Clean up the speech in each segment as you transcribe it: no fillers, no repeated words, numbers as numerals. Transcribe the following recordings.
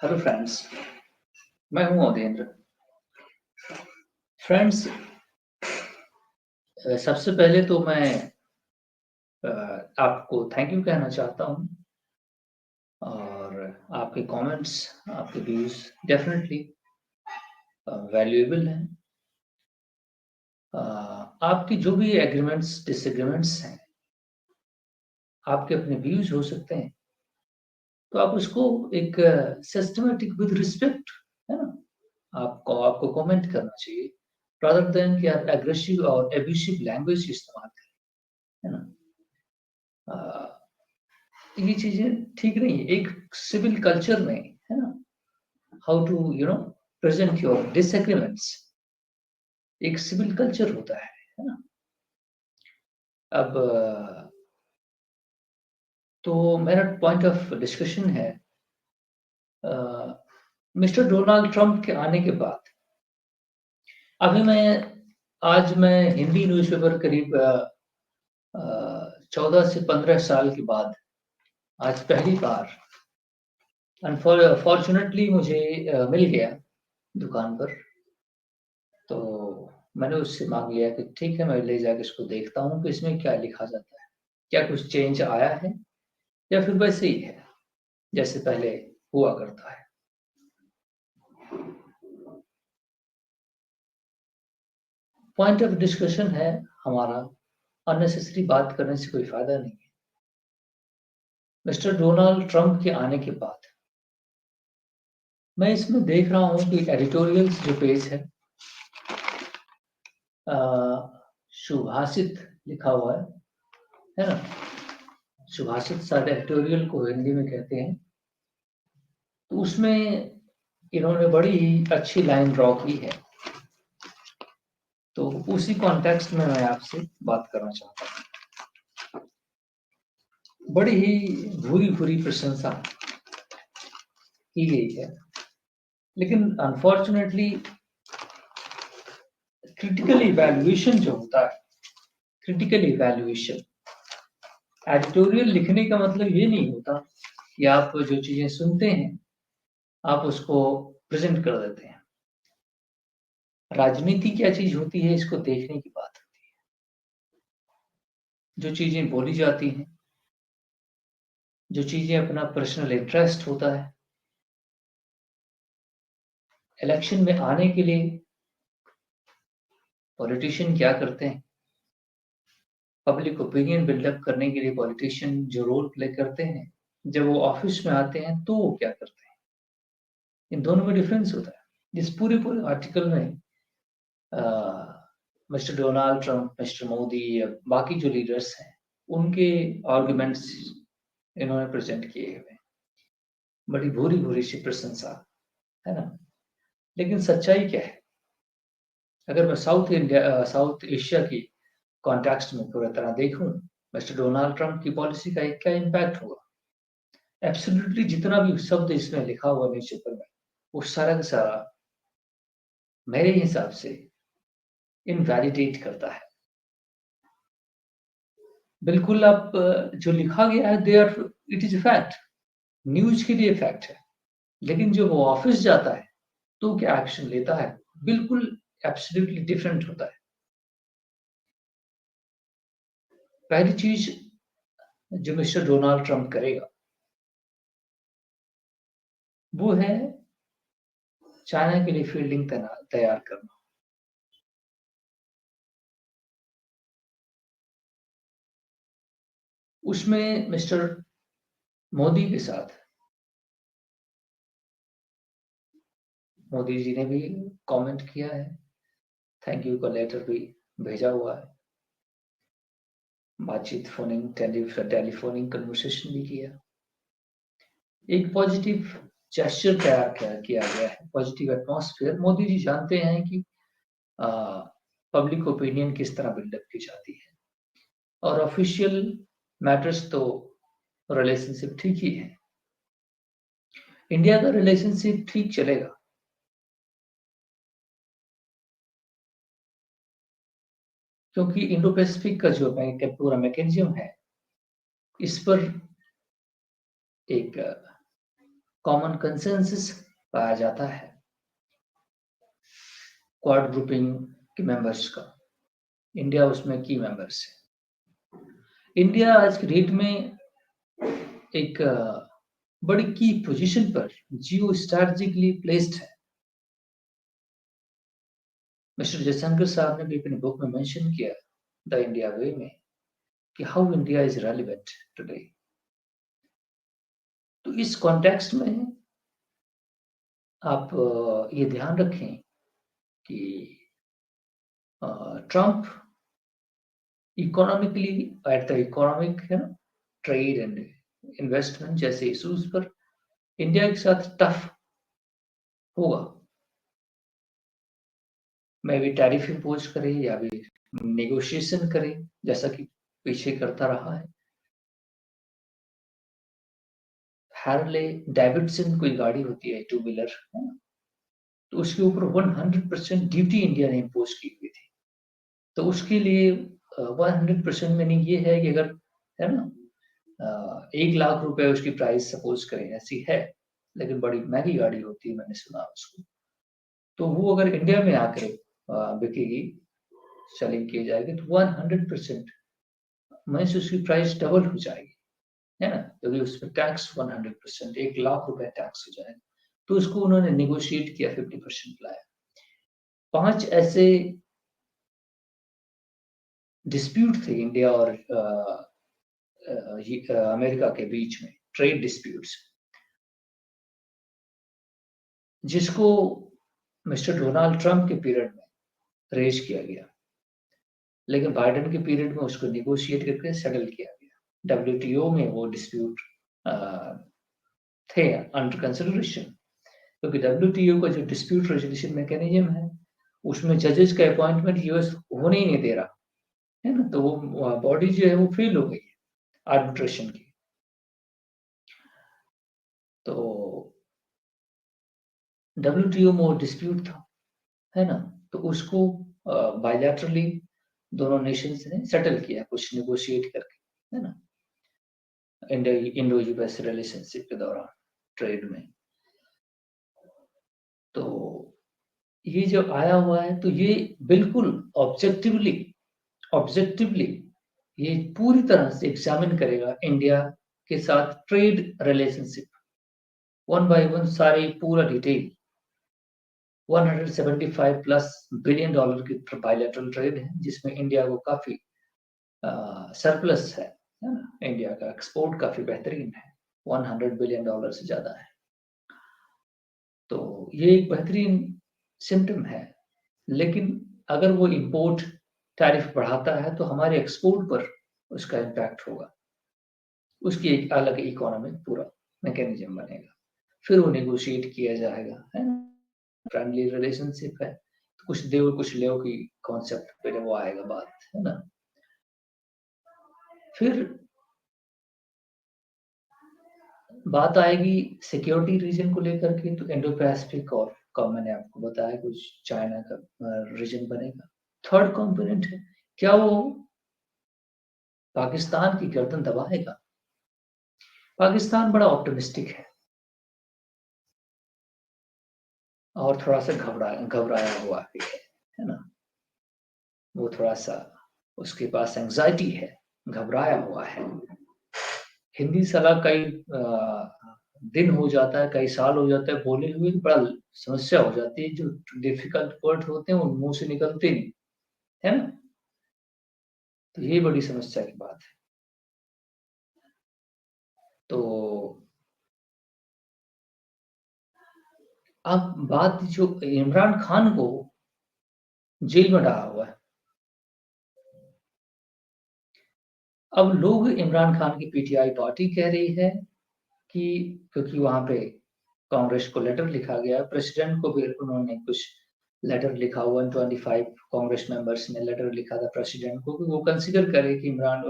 Hello friends, मैं हूं अधेंद्र। Friends, सबसे पहले तो मैं आपको थैंक यू कहना चाहता हूं और आपके कमेंट्स, आपके व्यूज़ डेफ़िनेटली वैल्यूएबल हैं। आपकी जो भी एग्रीमेंट्स, डिसएग्रीमेंट्स हैं, आपके अपने व्यूज़ हो सकते हैं, तो आप उसको एक सिस्टमैटिक विद रिस्पेक्ट, है ना? आपको कमेंट करना चाहिए रादर देन कि आप एग्रेसिव और एब्यूसिव लैंग्वेज इस्तेमाल करें, है ना? अ, ये चीज़ें ठीक नहीं है। एक सिविल कल्चर में, है ना? How to present your disagreements, एक सिविल कल्चर होता है ना? अब तो मेरा पॉइंट ऑफ डिस्कशन है अ, मिस्टर डोनाल्ड ट्रम्प के आने के बाद अभी आज मैं हिंदी न्यूज़पेपर करीब 14 से 15 साल के बाद आज पहली बार फॉर्च्यूनेटली मुझे मिल गया दुकान पर। तो मैंने उससे माँग लिया कि ठीक है, मैं ले जाके इसको देखता हूँ कि इसमें क्या लिखा जाता है। क्या कुछ चेंज आया है या फिर वैसे ही है, जैसे पहले हुआ करता है। पॉइंट ऑफ डिस्कशन है हमारा, अननेसेसरी बात करने से कोई फ़ायदा नहीं है। मिस्टर डोनाल्ड ट्रम्प के आने के बाद मैं इसमें देख रहा हूँ कि एडिटोरियल्स जो पेज है, सुभाषित लिखा हुआ है ना? सुभाषित शायद एडिटोरियल को हिंदी में कहते हैं। तो उसमें इन्होंने बड़ी ही अच्छी लाइन ड्रॉ की है। तो उसी कॉन्टेक्स्ट में मैं आपसे बात करना चाहता हूँ। बड़ी ही भूरी-भूरी प्रशंसा की गई है, लेकिन अनफॉर्चुनेटली क्रिटिकल इवैल्यूएशन जो होता है, क्रिटिकल इवैल्यूएशन, एडिटोरियल लिखने का मतलब ये नहीं होता कि आप जो चीज़ें सुनते हैं, आप उसको प्रेज़ेंट कर देते हैं। राजनीति क्या चीज़ होती है, इसको देखने की बात होती है। जो चीज़ें बोली जाती हैं, जो चीज़ें अपना पर्सनल इंटरेस्ट होता है, इलेक्शन में आने के लिए पॉलिटिशियन क्या करते हैं, पब्लिक ओपिनियन बिल्डअप करने के लिए पॉलिटिशियन जो रोल प्ले करते हैं, जब वो ऑफिस में आते हैं तो वो क्या करते हैं, इन दोनों में डिफरेंस होता है। इस पूरे आर्टिकल में mister Donald Trump, mister Modi या बाकी जो लीडर्स हैं, उनके आर्गुमेंट्स इन्होंने प्रेजेंट किए हुए हैं। बड़ी भूरी-भूरी सी प्रशंसा, है ना? लेकिन सच्चाई क्या है? अगर मैं साउथ एशिया की कॉन्टेक्स्ट में पूरी तरह देखूँ, मिस्टर डोनाल्ड ट्रंप की पॉलिसी का क्या इम्पैक्ट होगा? एब्सोल्यूटली जितना भी शब्द इसमें लिखा हुआ न्यूज़पेपर में, वो सारा का सारा मेरे हिसाब से इनवैलिडेट करता है। बिल्कुल आप जो लिखा गया है they are it is a fact, news के लिए फैक्ट है। लेकिन जब वो ऑफ़िस जाता है, तो क्या एक्शन लेता है, बिल्कुल एब्सोल्यूटली डिफरेंट होता है। पहली चीज़ जो मिस्टर डोनाल्ड ट्रंप करेगा, वो है चाइना के लिए फील्डिंग तैयार करना। उसमें मिस्टर मोदी के साथ मोदी जी ने भी कमेंट किया है, थैंक यू का लेटर भी भेजा हुआ है, बातचीत टेलीफोनिक कन्वर्सेशन भी किया। एक पॉजिटिव जेस्चर किया गया है, पॉजिटिव एटमॉस्फेयर। मोदी जी जानते हैं कि अ, पब्लिक ओपिनियन किस तरह बिल्डअप की जाती है और ऑफिशियल मैटर्स तो रिलेशनशिप ठीक ही है। इंडिया का रिलेशनशिप ठीक चलेगा, क्योंकि इंडो पैसिफिक का जो पूरा मैकेनिज्म है, इस पर एक कॉमन कंसेंसस पाया जाता है क्वाड ग्रुपिंग के मेंबर्स का। इंडिया उसमें की मेंबर्स है। इंडिया आज की डेट में एक बड़ी की पोजीशन पर जियो स्ट्रैटेजिकली प्लेस्ड है। मिस्टर जयशंकर साहब ने भी अपनी बुक में मेंशन किया द इंडिया वे में कि how India is relevant today. तो इस कॉन्टेक्स्ट में आप ये ध्यान रखें कि Trump economically at the economic trade and investment जैसे इश्यूज पर इंडिया के साथ टफ होगा। मैं भी टैरिफ इम्पोज करे या भी नेगोशिएशन करे जैसा कि पीछे करता रहा है। हार्ले डेविडसन कोई गाड़ी होती है टू व्हीलर, तो उसके ऊपर 100% ड्यूटी इंडिया ने इम्पोज की हुई थी। तो उसके लिए 100% मीनिंग ये है कि अगर है ना 1 लाख रुपए उसकी प्राइस सपोज करें ऐसी है, लेकिन बड़ी महंगी गाड़ी होती है मैंने सुना उसको, तो वो अगर इंडिया में आकर बिकेगी, सेलिंग की जाएगी तो 100% मीन्स उसकी प्राइस डबल हो जाएगी, है ना, क्योंकि उस पर टैक्स 100% 1 लाख रुपए टैक्स हो जाएगा। तो उसको उन्होंने नेगोशिएट किया, 50% लाया। 5 ऐसे डिस्प्यूट थे इंडिया और अमेरिका के बीच में, ट्रेड डिस्प्यूट्स, जिसको मिस्टर डोनाल्ड ट्रंप के पीरियड में रेज किया गया, लेकिन बाइडेन के पीरियड में उसको नेगोशिएट करके सेटल किया गया। डब्ल्यूटीओ में वो डिस्प्यूट थे अंडर कंसिडरेशन, क्योंकि डब्ल्यूटीओ का जो डिस्प्यूट रेजोल्यूशन मैकेनिज्म है उसमें जजेस का अपॉइंटमेंट यूएस होने ही नहीं दे रहा है ना, तो वो बॉडी जो है वो फेल हो गई आर्बिट्रेशन की। तो डब्ल्यूटीओ में वो डिस्प्यूट था, है ना, तो उसको बायलैटरली दोनों नेशंस ने सेटल किया कुछ नेगोशिएट करके, है ना, इंडो यूएस रिलेशनशिप के दौरान ट्रेड में। तो ये जो आया हुआ है तो ये बिल्कुल ऑब्जेक्टिवली ऑब्जेक्टिवली ये पूरी तरह से एग्जामिन करेगा इंडिया के साथ trade relationship, one by one सारी पूरा डिटेल। 175 प्लस बिलियन डॉलर की बायलैटरल ट्रेड है, जिसमें इंडिया को काफी सरप्लस है ना, इंडिया का एक्सपोर्ट काफी बेहतरीन है, 100 बिलियन डॉलर से ज्यादा है। तो ये एक बेहतरीन सिम्टम है, लेकिन अगर वो इंपोर्ट टैरिफ बढ़ाता है तो हमारे एक्सपोर्ट पर उसका इम्पैक्ट होगा, उसकी एक अलग इकोनॉमिक पूरा मैकेनिज्म बनेगा, फिर वो नेगोशिएट किया जाएगा, है ना, फ्रेंडली रिलेशनशिप है तो कुछ दे और कुछ ले की कॉन्सेप्ट पे वो आएगा बात, है ना। फिर बात आएगी सिक्योरिटी रीजन को लेकर के, तो इंडो पैसिफिक और कब मैंने आपको बताया कुछ चाइना का रीजन बनेगा। थर्ड कंपोनेंट है, क्या वो पाकिस्तान की गर्दन दबाएगा? पाकिस्तान बड़ा ऑप्टिमिस्टिक है और थोड़ा सा घबराया हुआ भी है ना, वो थोड़ा सा उसके पास एंजाइटी है, घबराया हुआ है। हिंदी सलाह कई दिन हो जाता है, कई साल हो जाता है बोले हुए, बड़ा समस्या हो जाती है, जो डिफिकल्ट वर्ड होते हैं वो मुंह से निकलते नहीं, है ना, तो ये बड़ी समस्या की बात है। तो अब बात जो इमरान खान को जेल में डाला हुआ है, अब लोग इमरान खान की पीटीआई पार्टी कह रही है कि क्योंकि वहां पे कांग्रेस को लेटर लिखा गया, प्रेसिडेंट को भी उन्होंने कुछ लेटर लिखा हुआ, 25 कांग्रेस मेंबर्स ने लेटर लिखा था प्रेसिडेंट को कि वो कंसीडर करे कि इमरान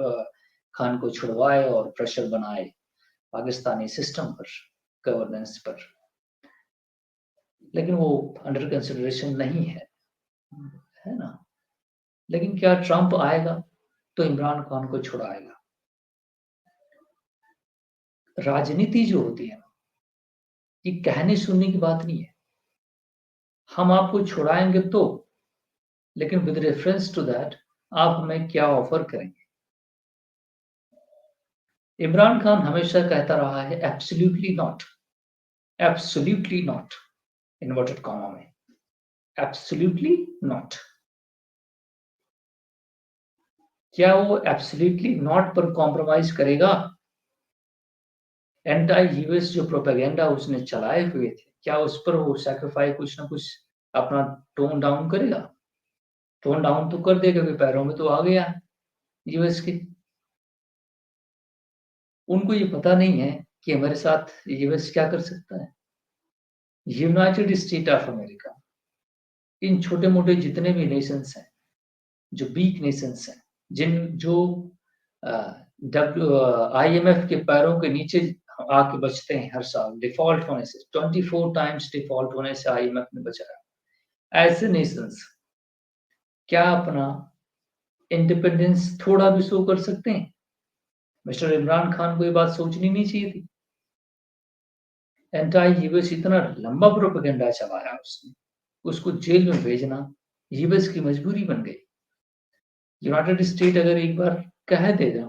खान को छुड़वाए और प्रेशर बनाए पाकिस्तानी सिस्टम पर, गवर्नेंस पर, लेकिन वो अंडर कंसिडरेशन नहीं है ना। लेकिन क्या ट्रंप आएगा तो इमरान खान को छुड़ाएगा? राजनीति जो होती है कि कहने सुनने की बात नहीं है। हम आपको छुड़ाएँगे तो, लेकिन विद रेफरेंस टू दैट आप हमें क्या ऑफ़र करेंगे? इमरान खान हमेशा कहता रहा है एब्सोल्यूटली नॉट इन्वर्टेड कॉमा में, एब्सोल्यूटली नॉट। क्या वो एब्सोल्यूटली नॉट पर कॉम्प्रोमाइज़ करेगा? एंटी यूएस जो प्रोपेगेंडा उसने चलाए हुए थे, क्या उस पर वो सैक्रिफाइस कुछ ना कुछ अपना टोन डाउन करेगा? टोन डाउन तो कर देगा, क्योंकि पैरों में तो आ गया यूएस के। उनको ये पता नहीं है कि हमारे साथ यूएस क्या कर सकता है। यूनाइटेड स्टेट ऑफ अमेरिका, इन छोटे-मोटे जितने भी नेशंस हैं, जो वीक नेशंस हैं, जिन जो आईएमएफ के पैरों के नीचे आके बचते हैं हर साल डिफ़ॉल्ट होने से, 24 टाइम्स डिफ़ॉल्ट होने से आईएमएफ ने बचाया। ऐसे नेशंस क्या अपना इंडिपेंडेंस थोड़ा भी शो कर सकते हैं? मिस्टर इमरान खान को ये बात सोचनी नहीं चाहिए थी। एंटी यूएस इतना लंबा प्रोपेगेंडा चलाया उसने, उसको जेल में भेजना यूएस की मजबूरी बन गई। यूनाइटेड स्टेट अगर एक बार कह देगा,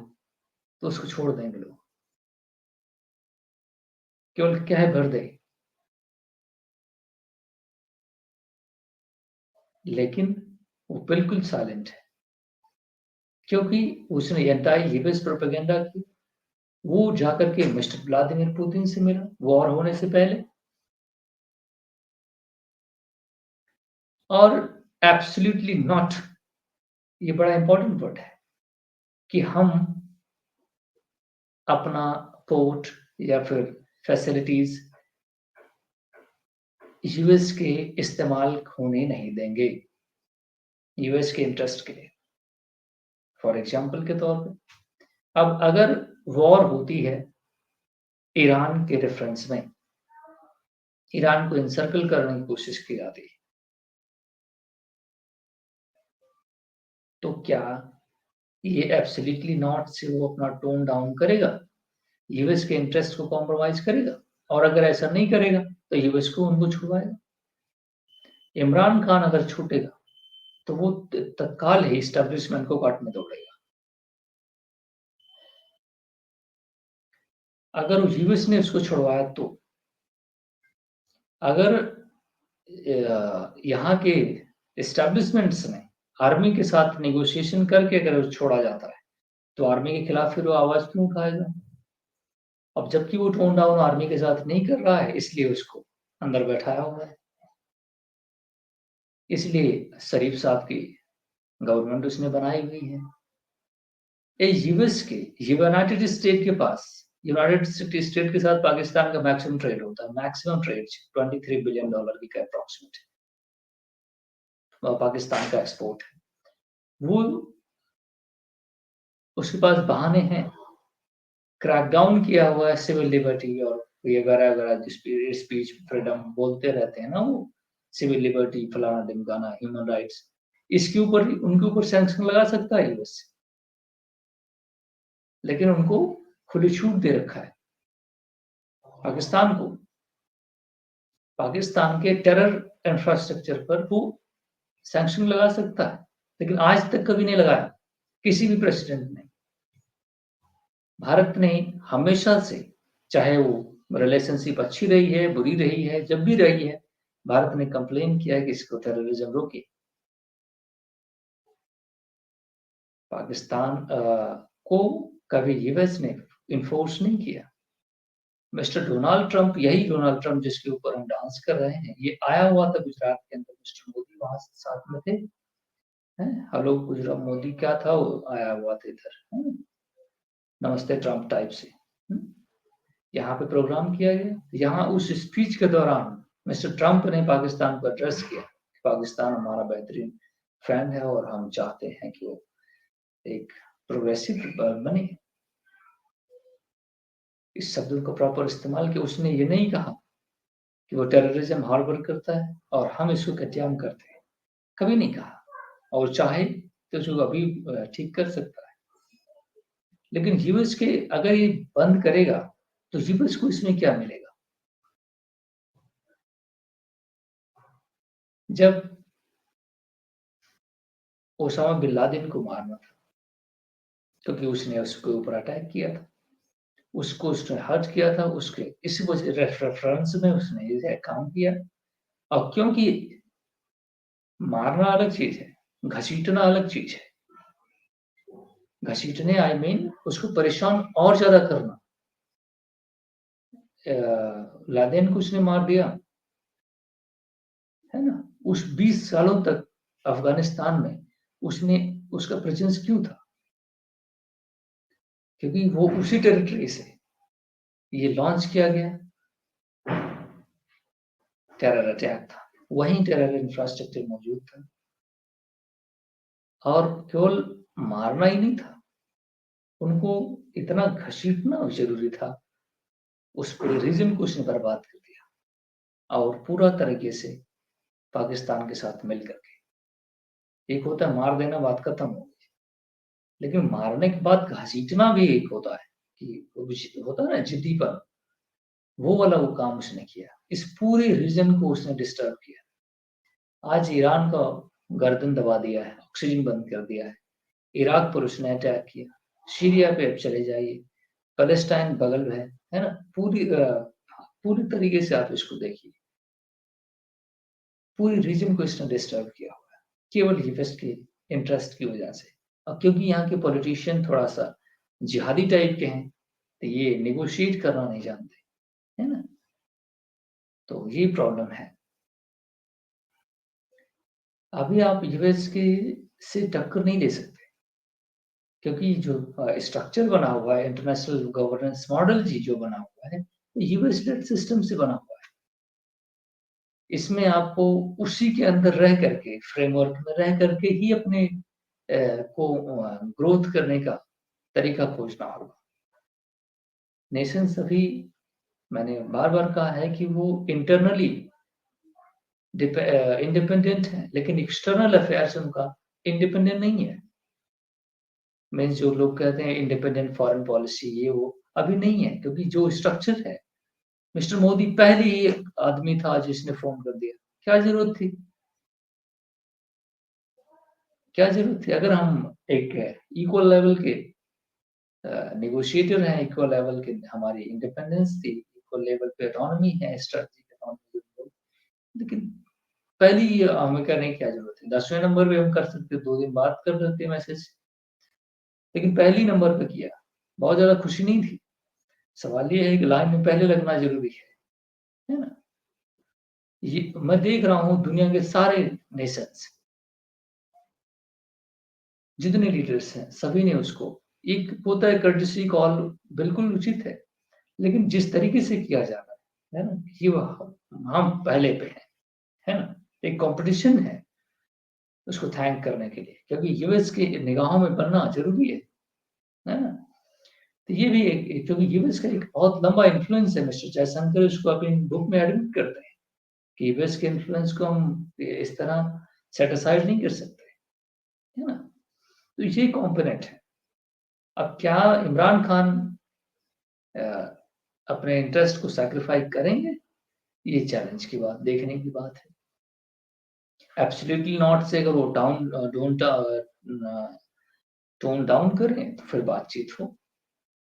तो उसको छोड़ देंगे लोग, केवल कह भर दे। लेकिन वो बिल्कुल साइलेंट है, क्योंकि उसने एंटी यूएस प्रोपेगेंडा की। वो जाकर के मिस्टर व्लादिमीर पुतिन से मिला, वॉर होने से पहले। और एब्सोल्युटली नॉट, ये बड़ा इंपॉर्टेंट वर्ड है कि हम अपना पोर्ट या फिर फैसिलिटीज यूएस के इस्तेमाल होने नहीं देंगे, यूएस के इंटरेस्ट के लिए। फॉर एग्जांपल के तौर पे, अब अगर वॉर होती है ईरान के रेफरेंस में, ईरान को एनसर्कल करने की कोशिश की जाती है, तो क्या ये एब्सोल्युटली नॉट से वो अपना टोन डाउन करेगा? यूएस के इंटरेस्ट को कॉम्प्रोमाइज करेगा? और अगर ऐसा नहीं करेगा, तो यूएस को उनको छुड़वाएगा। इमरान खान अगर छूटेगा, तो वो तत्काल ही एस्टेब्लिशमेंट को काटने दौड़ेगा। अगर यूएस ने उसको छुड़वाया तो, अगर यहाँ के एस्टेब्लिशमेंट्स ने आर्मी के साथ नेगोशिएशन करके अगर छोड़ा जाता है, तो आर्मी के खिलाफ फिर वो आवाज क्यों उठाएगा? अब जबकि वो टोन डाउन आर्मी के साथ नहीं कर रहा है, इसलिए उसको अंदर बैठाया हुआ है। इसलिए शरीफ साहब की गवर्नमेंट उसने बनाई हुई है। यूएस के यूनाइटेड स्टेट के पास, यूनाइटेड स्टेट के साथ पाकिस्तान का मैक्सिमम ट्रेड होता है, मैक्सिमम ट्रेड $23 बिलियन की अप्रोक्सीमेट पाकिस्तान का एक्सपोर्ट है। वो उसके पास बहाने हैं, क्रैकडाउन किया हुआ है सिविल लिबर्टी और ये वगैरह स्पीच फ्रीडम बोलते रहते हैं ना वो, सिविल लिबर्टी फलाना ढिमकाना, ह्यूमन राइट्स, इसके ऊपर उनके ऊपर सैंक्शन लगा सकता है यूएस, लेकिन उनको खुली छूट दे रखा है पाकिस्तान को। पाकिस्तान के टेरर इंफ्रास्ट्रक्चर पर वो सैंक्शन लगा सकता है, लेकिन आज तक कभी नहीं लगाया किसी भी प्रेसिडेंट ने। भारत ने हमेशा से, चाहे वो रिलेशनशिप अच्छी रही है, बुरी रही है, जब भी रही है, भारत ने कंप्लेन किया है कि इसको टेररिज्म रोके। पाकिस्तान को कभी यूएस ने इन्फोर्स नहीं किया। मिस्टर डोनाल्ड ट्रंप, यही डोनाल्ड ट्रंप जिसके ऊपर हम डांस कर रहे हैं, ये आया हुआ था गुजरात के अंदर, मिस्टर मोदी वहां साथ में थे। हैं, हेलो गुजरात मोदी क्या था, वो आया हुआ था इधर, नमस्ते ट्रंप टाइप से। यहाँ पे प्रोग्राम किया गया। यहाँ उस स्पीच के दौरान मिस्टर ट्रंप ने पाकिस्तान को एड्रेस किया, पाकिस्तान हमारा बेहतरीन फ्रेंड है और हम चाहते हैं कि वो एक प्रोग्रेसिव बने। इस शब्द का प्रॉपर इस्तेमाल किया। उसने ये नहीं कहा कि वो टेररिज्म हार्बर करता है और हम इसको कंडेम करते हैं, कभी नहीं कहा। और चाहे तो जो अभी ठीक कर सकता है, लेकिन यूएस के अगर ये बंद करेगा, तो यूएस को इसमें क्या मिलेगा? जब ओसामा बिन लादेन को मारना था, क्योंकि उसने उसके ऊपर अटैक किया था, उसको उसने हर्ट किया था, उसके इसी वजह रेफरेंस में उसने ये काम किया। और क्योंकि मारना अलग चीज है, घसीटना अलग चीज है। घसीटने आई मीन उसको परेशान और ज्यादा करना। लादेन को उसने मार दिया, है ना? उस 20 सालों तक अफगानिस्तान में उसने उसका प्रेजेंस क्यों था? क्योंकि वो उसी टेरिटरी से ये लॉन्च किया गया टेरर अटैक था, वहीं टेरर इंफ्रास्ट्रक्चर मौजूद था। और केवल मारना ही नहीं था, उनको इतना घसीटना जरूरी था, उस पूरे रीजन को उसने बर्बाद कर दिया और पूरा तरीके से पाकिस्तान के साथ मिल करके। एक होता है मार देना, बात खत्म हो गई, लेकिन मारने के बाद घसीटना भी एक होता है कि होता है ना जिद्दीपन, वो वाला वो काम उसने किया, इस पूरे रीजन को उसने डिस्टर्ब किया। आज ईरान का गर्दन दबा दिया है, ऑक्सीजन बंद कर दिया है, इराक पर उसने अटैक किया, सीरिया पे अब चले जाइए, पैलेस्टाइन बगल में है ना? पूरी तरीके से आप इसको देखिए, पूरी रीजन को इसने डिस्टर्ब किया हुआ है, केवल यूएस के इंटरेस्ट की वजह से। और क्योंकि यहाँ के पॉलिटिशियन थोड़ा सा जिहादी टाइप के हैं, तो ये नेगोशिएट करना नहीं जानते, है ना? तो ये प्रॉब्लम है। अभी आप यूएस के से टक्कर नहीं ले सकते, क्योंकि जो स्ट्रक्चर बना हुआ है, इंटरनेशनल गवर्नेंस मॉडल जी जो बना हुआ है, यूएस लेड सिस्टम से बना हुआ है। इसमें आपको उसी के अंदर रह करके, फ्रेमवर्क में रह करके ही अपने को ग्रोथ करने का तरीका खोजना होगा। नेशंस अभी, मैंने बार-बार कहा है कि वो इंटरनली इंडिपेंडेंट है, लेकिन एक्सटर्नल अफेयर्स उनका इंडिपेंडेंट नहीं है। मीन्स जो लोग कहते हैं इंडिपेंडेंट फॉरेन पॉलिसी ये वो, अभी नहीं है, क्योंकि जो स्ट्रक्चर है, मिस्टर मोदी पहले ही एक आदमी था जिसने फ़ोन कर दिया। क्या ज़रूरत थी? क्या ज़रूरत थी? अगर हम एक इक्वल लेवल के नेगोशिएटर हैं, इक्वल लेवल के हमारी इंडिपेंडेंस थी, इक्वल लेवल पे ऑटोनॉमी है, स्ट्रेटजिक ऑटोनॉमी, लेकिन पहले ही हमें करने की क्या ज़रूरत है? 10वें नंबर पे हम कर सकते, 2 दिन बाद कर देते मैसेज, लेकिन पहले ही नंबर पे किया। बहुत ज़्यादा खुशी नहीं थी। सवाल ये है कि लाइन में पहले लगना ज़रूरी है ना? ये मैं देख रहा हूँ दुनिया के सारे नेशंस, जितने लीडर्स हैं, सभी ने उसको, एक होता है कर्टेसी कॉल, बिल्कुल उचित है, लेकिन जिस तरीके से किया जा रहा है ना? कि वह हम पहले पे हैं, है ना? एक कॉम्पिटिशन है उसको थैंक करने के लिए, क्योंकि यूएस की निगाहों में बनना ज़रूरी है ना? तो ये भी एक, क्योंकि यूएस का एक बहुत लंबा इन्फ्लुएंस है, मिस्टर जयशंकर उसको अपनी बुक में एडमिट करते हैं कि यूएस के इन्फ्लुएंस को हम इस तरह सेट असाइड नहीं कर सकते, है ना? तो ये कॉम्पोनेंट है। अब क्या इमरान खान अ, अपने इंटरेस्ट को सैक्रिफाइस करेंगे? ये चैलेंज की बात, देखने की बात है। एब्सोल्युटली नॉट से अगर वो डोंट टोन डाउन करें तो फिर बातचीत हो,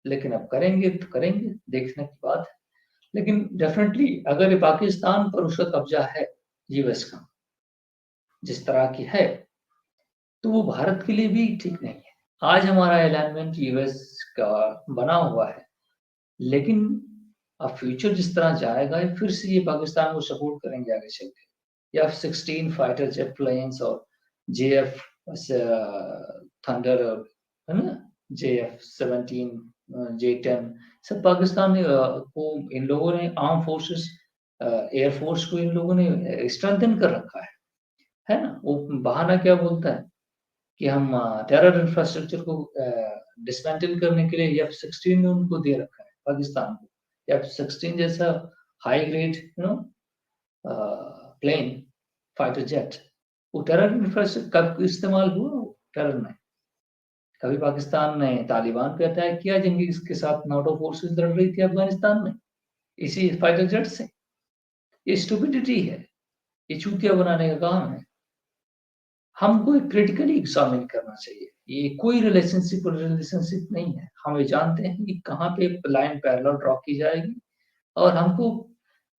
लेकिन अब करेंगे तो करेंगे, देखने की बात है। लेकिन डेफिनिटली अगर ये पाकिस्तान पर उसका कब्जा है यूएस का, जिस तरह की है, तो वो भारत के लिए भी ठीक नहीं है। आज हमारा अलाइनमेंट यूएस का बना हुआ है, लेकिन अब फ्यूचर जिस तरह जाएगा, ये फिर से ये पाकिस्तान को सपोर्ट करेंगे आगे चल के। F-16 फाइटर जेट प्लेन्स और जेएफ थंडर, और है ना, JF-17 J-10, सब पाकिस्तान ने को इन लोगों ने आर्म फोर्सेस एयर फोर्स को इन लोगों ने स्ट्रेंथन कर रखा है ना? वो बहाना क्या बोलता है कि हम टेरर इंफ्रास्ट्रक्चर को डिसमेंटल करने के लिए F-16 ने उनको दे रखा है पाकिस्तान को। F-16 जैसा high grade plane, fighter jet, वो टेरर इंफ्रास्ट्रक्चर कब इस्तेमाल हुआ वो टेरर में? कभी पाकिस्तान ने तालिबान पे अटैक किया, जिनकी इसके साथ नाटो फोर्सेस लड़ रही थी अफगानिस्तान में, इसी फाइटर जेट से। ये स्टुपिडिटी है। ये चूतिया बनाने का काम है। हमको एक क्रिटिकली एग्ज़ामिन करना चाहिए। ये कोई रिलेशनशिप नहीं है। हम ये जानते हैं कि कहाँ पे लाइन पैरेलल ड्रॉ की जाएगी और हमको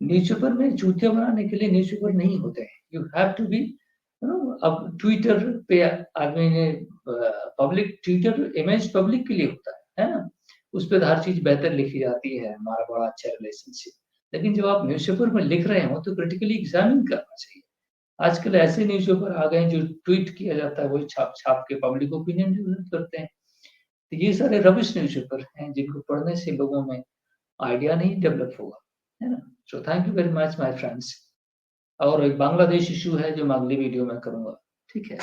न्यूज़पेपर में चूतिया बनाने के लिए न्यूज़पेपर नहीं होते हैं। You have to be you know अब ट्विटर पे आदमी ने पब्लिक ट्विटर इमेज पब्लिक के लिए होता है ना? उस पे तो हर चीज़ बेहतर लिखी जाती है, हमारा बड़ा अच्छा रिलेशनशिप। लेकिन जब आप न्यूज़पेपर में लिख रहे हो तो क्रिटिकली एग्ज़ामिन करना चाहिए। आजकल ऐसे न्यूज़पेपर आ गए हैं जो ट्वीट किया जाता है, वही छाप-छाप के पब्लिक ओपिनियन डेवलप करते हैं। तो ये सारे रबिश न्यूज़पेपर हैं जिनको पढ़ने से लोगों में आइडिया नहीं डेवलप होगा, है ना? So thank you very much my friends. और एक बांग्लादेश इश्यू है जो मैं अगली वीडियो में करूँगा, ठीक है?